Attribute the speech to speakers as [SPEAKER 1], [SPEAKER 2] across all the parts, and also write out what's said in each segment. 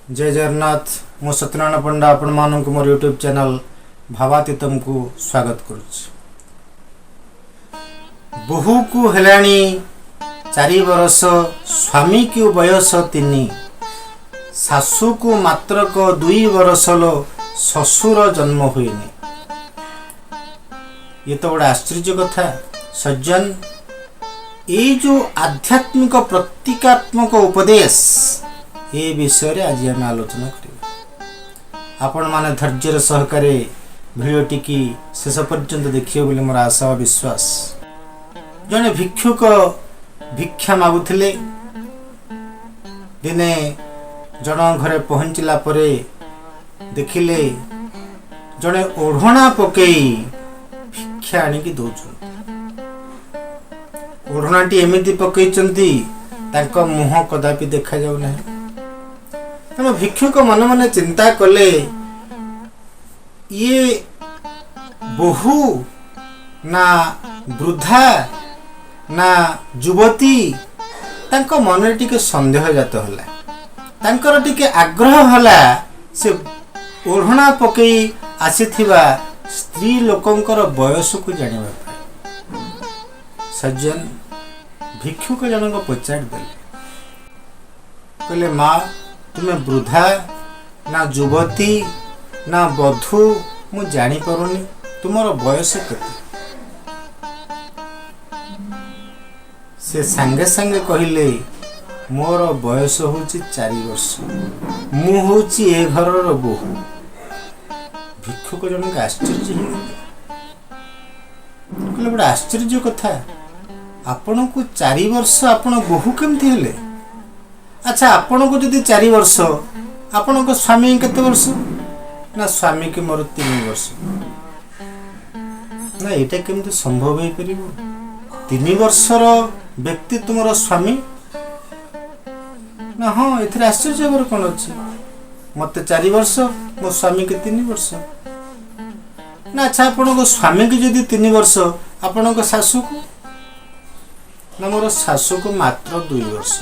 [SPEAKER 1] जय जगन्नाथ। मु सत्यनारायण पंडा आपण मानक मोर यूट्यूब चैनल भावातीतम को स्वागत करुच्ची। बोहू को हेलाणी 4 बरस, स्वामी को बयस 3, सासू को मात्रक 2 बरसल, ससुर जन्म हुएनि। ये तो बड़ा आश्चर्य कथा सज्जन। ये जो आध्यात्मिक प्रतीकात्मक उपदेश ये विषय रे आज आम आलोचना करिबा। आपण माने धैर्य सहकारे भिडियो टिकी शेष पर्यंत देखिए बोली मोर आशा और विश्वास। जने भिक्षुक भिक्षा मागुथिले। दिने जन घरे पहुंचला परे देखिले जने ओढ़णा पकई भिक्षा आनिकी दौछन। ओढ़णाटी एमिति पकईचंती तांको मुह कदापि देखा जाउ नाही। तेणु भिक्षुक मन मन चिंता कले ये बहु ना वृद्धा ना युवती। तांको मन टिके संदेह जात होला, तांकर टिके आग्रह होला से ओढ़णा पकई आसीथिबा स्त्री लोकंकर बयस को जानिबा पाई। सज्जन भिक्षुक जनक पचार देले, कहले माँ तुम्हें वृद्धा ना युवती ना बधू मु जानी पारुनी, तुमर बयस केते? से संगे संगे कहले मोर बयस होची 4 वर्ष, मु होची ए घरर बोहू। भिक्षुक जनक आश्चर्य हो कहले बड़ा आश्चर्य कथा। आपण को 4 वर्ष आपण बोहू केमती हेले? अच्छा आपण को जदि 4 वर्ष, आपण को स्वामी केते वर्ष? ना स्वामी के मोर 3 वर्ष। ना एटा केमती संभव हो परिबो? 3 वर्षर व्यक्ति तुमर स्वामी? ना हाँ एथरे आश्चर्य बर कोन अछि? मते 4 वर्ष, मो स्वामी के 3 वर्ष। ना अच्छा आपण को स्वामी के जदि 3 वर्ष, आपण को सासू को? ना मोर सासू को मात्र 2 वर्ष।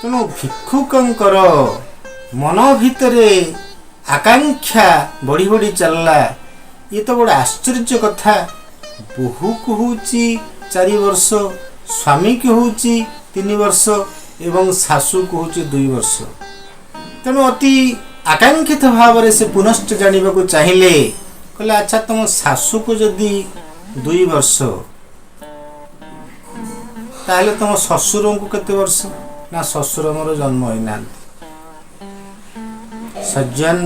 [SPEAKER 1] तेणु भिक्षुकंकर मन भितरे आकांक्षा बढ़ी बढ़ी चलला। ये तो बड़ा आश्चर्य कथा। बोहू को होची 4 वर्ष, स्वामी को होची 3 वर्ष एवं सासू को होची 2 वर्ष। तेणु अति आकांक्षित भाव से पुनश्च जानिबा को चाहिए। कहले अच्छा तुम सासू को जदि 2 वर्ष, ताहले तुम ससुर को केते वर्ष? ना ससुर मोर जन्म होई ना। सज्जन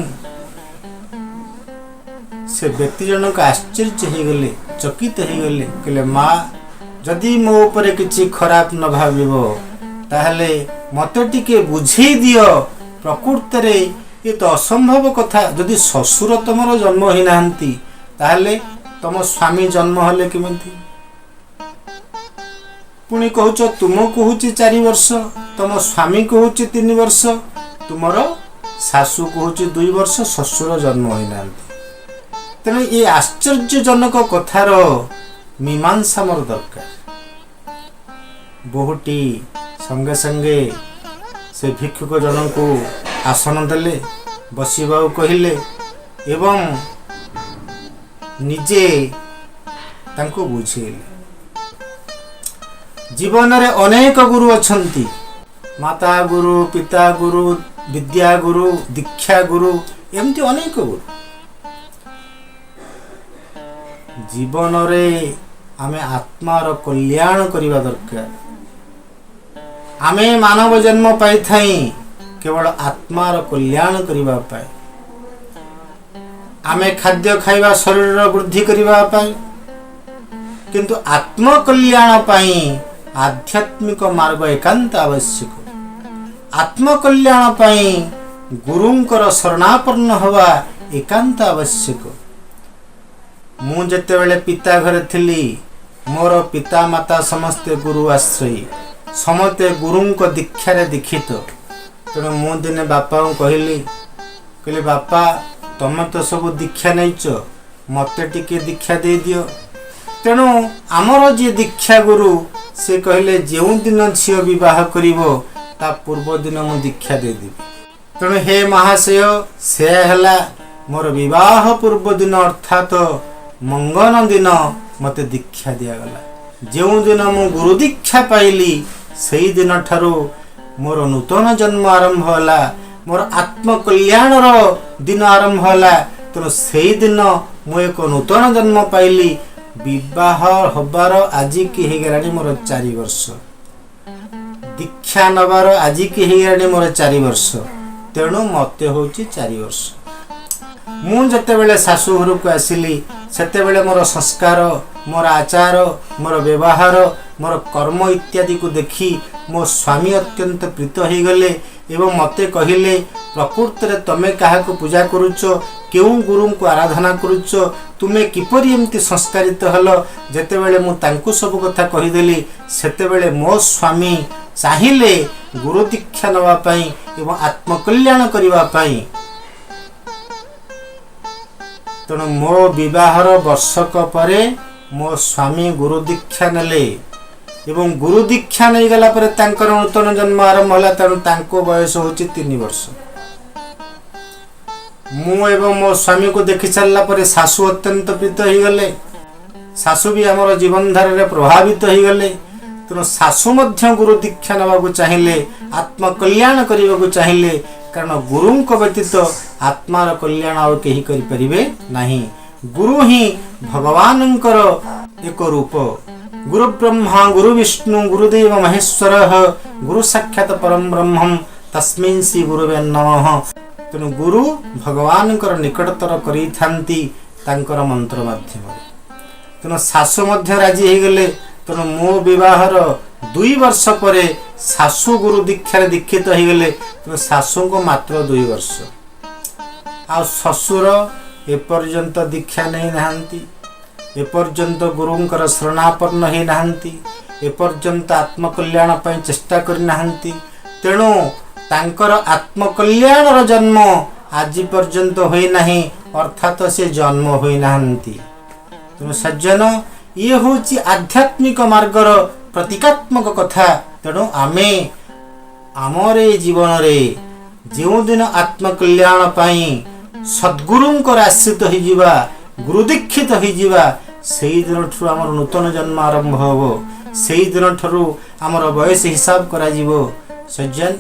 [SPEAKER 1] से व्यक्ति जनक आश्चर्य हो गले, चकित हो गले। कहले माँ जदि मो ऊपर किछि खराब न भाविबो ताहले मते टिके बुझेई दियो। प्रकृत रे ये तो असंभव कथा। जदि ससुर तमर जन्म होई नाहंती ताहले तम स्वामी जन्म हले केमिति? पुणी कहूच तुमको होची 4 वर्ष, तुम स्वामी को होची 3 वर्ष, तुमर सासू को होची 2 वर्ष, ससुर जन्म होई नांती। तेणु ये आश्चर्यजनक कथार मीमांसा मोर दरकार। बहुटी संगे संगे से भिक्षुक जन को आसन देले, बसिबा कहिले एवं निजे तांको बुझेले। जीवन रे अनेक गुरु अछंती। माता गुरु, पिता गुरु, विद्या गुरु, दीक्षा गुरु, एमती अनेक गुरु। जीवन रे आमे आत्मार कल्याण करिवा दरकार। आमे मानव जन्म पाई थाई केवल आत्मार कल्याण करिवा पाए। आमे खाद्य खाइबा शरीर वृद्धि करिवा पाए, किंतु आत्म कल्याण पाई आध्यात्मिक मार्ग एकांत आवश्यक। आत्मकल्याण पाई गुरुंकर शरणापन्न हवा एकांत आवश्यक। मु जेते बेले पिता घरे थिली, मोर पिता माता समस्ते गुरु आश्रयी, समते गुरुंक दीक्षा रे दीक्षित। तेणु मु दिने बापा को कहली बापा तमे तो सब दीक्षा नैच, मते टिके दीक्षा दे दियो। तेणु आमर जे दीक्षा गुरु से कहले जो दिन झील बहुत ता पूर्व दिन मु दीक्षा दे देबी। तेणु हे महाशय से है मोर विवाह पूर्व दिन अर्थात मंगन दिन मते दीक्षा दिगला। जो दिन मु गुरु दीक्षा पाइली से दिन ठारू मोर नूतन जन्म आरंभ होला, मोर आत्मकल्याण दिन आरंभ होला। तेणु से दिन मु एक नूतन जन्म पाइली। विवाह हबार आज की हो गलानी मोर 4 वर्ष, दीक्षा नबार आज की हो गलानी मोर 4 वर्ष। तेणु मते होची 4 वर्ष। मु जते बेले शाशु घर को आसिली सेते बेले मोर संस्कार, मोर आचार, मोर व्यवहार, मोर कर्म इत्यादि को देखी मो स्वामी अत्यंत प्रीत हो गले एवं मते कहिले प्रकृत रे तमे काहा को पूजा करूच, केउ गुरु को आराधना करूच, तुमे किपरि एमती संस्कारित हलो। जेते बेले मु तांकु सब कथा कहिदेली सेते बेले मो स्वामी चाहिले गुरु दीक्षा नवा पई एवं आत्मकल्याण करिवा पई। तेणु मो विवाहर वर्षक परे मो स्वामी गुरु दीक्षा नेले एवं गुरु दीक्षा नहीं गला परे तांकर नूतन जन्म आरंभ होला। तेणु तांको बयस होची 3 वर्ष। मु एवं मो स्वामी को देखि सारला परे सासु अत्यंत प्रीत हो गले। सासु भी हमर जीवन धारा रे प्रभावित हो गले। तेणु सासु मध्य गुरु दीक्षा नवा को चाहिए, आत्मकल्याण करने को चाहिए। कारण गुरु को व्यतीत आत्मार कल्याण और केही करि परिबे नाही। गुरु ही भगवानंकर एक रूप। गुरु ब्रह्मा गुरु विष्णु गुरुदेव महेश्वर गुरु साक्षात परम ब्रह्मम तस्मिन् श्री गुरुवे नमः। तेणु गुरु भगवानंकर निकटतर करि थांती तांकर मंत्र माध्यम। तेणु सासु मध्य राजी हो गले। तेणु मो विवाहर 2 वर्ष परे सासु गुरु दीक्षा दीक्षित हो गले। तेणु सासु को मात्र 2 वर्ष। आ ससुर एपर्यंत दीक्षा नहीं नाहंती, एपर्यंत गुरुंकर शरणापन्न ही नाहंती, एपर्यंत आत्मकल्याण पई चेष्टा करि नाहंती। तेणु तांकर आत्मकल्याणर जन्म आज पर्यंत होई नाही, अर्थात से जन्म होई नाहंती। तेणु सज्जन ये होची आध्यात्मिक मार्गर प्रतीकात्मक कथा। तेणु आमे आमरे जीवन रे जो दिन आत्मकल्याण पाई सद्गुरुंकर आश्रित हो जिबा, गुरु दीक्षित हो जिबा, सेई दिन ठुर हमर नूतन जन्म आरंभ होबो। सेई दिन ठुर हमर बयस हिसाब करा जिवो। सज्जन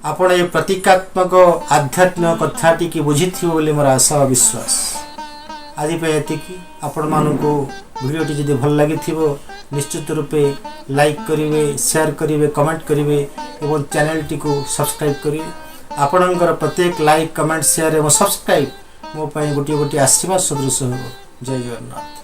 [SPEAKER 1] आपण ये प्रतीकात्मक आध्यात्मिक कथाटी की बुझिथिबो बोली मोर आशा और विश्वास। आज पे आपण मानक वीडियोटी जदि भल लगी निश्चित रूपे लाइक करिवे, शेयर करिवे, कमेंट करिवे एवं चैनल टी को सब्सक्राइब करिवे। आपणकर प्रत्येक लाइक कमेंट शेयर एवं सब्सक्राइब मो गोटे गोटे आशीर्वाद सदृश हो। जय जगन्नाथ।